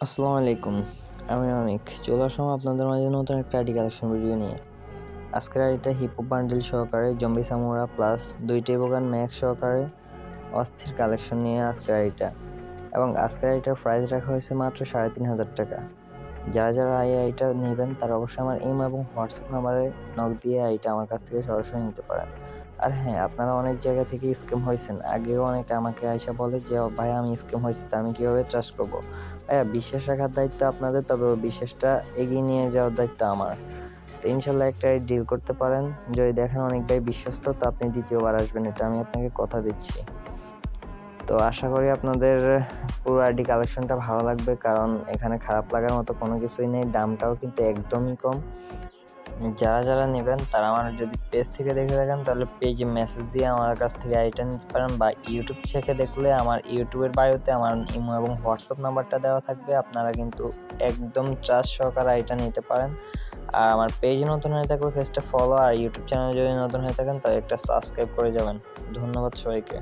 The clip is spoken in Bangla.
আসসালামু আলাইকুম। আমি অনিক। চলে আসলাম আপনাদের মাঝে নতুন একটা আইডি কালেকশন ভিডিও নিয়ে। আজকের আইডিটা হিপহপ বান্ডেল সহকারে জম্বি সামুরা প্লাস ২ টেবোগান ম্যাক্স সহকারে অস্থির কালেকশন নিয়ে আজকের আইডিটা। এবং আজকের আইডিটার প্রাইস রাখা হয়েছে মাত্র ৩,৫০০ টাকা। যারা এই আইডিটা নেবেন তারা অবশ্যই আমার ইমো এবং হোয়াটসঅ্যাপ নাম্বারে নক দিয়ে আইডিটা আমার কাছ থেকে সরাসরি নিতে পারেন। আর হ্যাঁ, আপনারা অনেক জায়গা থেকে স্ক্যাম হয়েছেন। আগেও অনেকে আমাকে আইসা বলে যে, "ভাই আমি স্ক্যাম হইছি, তো আমি কিভাবে ট্রাস্ট করব?" ভাইয়া বিশ্বাস রাখার দায়িত্ব আপনাদের, তবে ওই বিশ্বাসটা এগিয়ে নিয়ে যাওয়ার দায়িত্ব আমার। তো ইনশাল্লাহ একটা ডিল করতে পারেন। যদি দেখেন অনেক ভাই বিশ্বস্ত, তো আপনি ২য় বার আসবেন। এটা আমি আপনাকে কথা দিচ্ছি। তো আশা করি আপনাদের পুরো আইডি কালেকশনটা ভালো লাগবে, কারণ এখানে খারাপ লাগার মতো কোনো কিছুই নেই। দামটাও কিন্তু একদমই কম। যারা নেবেন তারা আমার যদি পেজ থেকে দেখে থাকেন তাহলে পেজে মেসেজ দিয়ে আমার কাছ থেকে আইডিটা নিতে পারেন, বা ইউটিউব থেকে দেখলে আমার ইউটিউবের বায়োতে আমার ইমো এবং হোয়াটসঅ্যাপ নাম্বারটা দেওয়া থাকবে। আপনারা কিন্তু একদম ট্রাস্ট সহকারে আইডিটা নিতে পারেন। আর আমার পেজে নতুন হয়ে থাকলে পেজটা ফলো, আর ইউটিউব চ্যানেলে যদি নতুন হয়ে থাকেন তাহলে একটা সাবস্ক্রাইব করে যাবেন। ধন্যবাদ সবাইকে।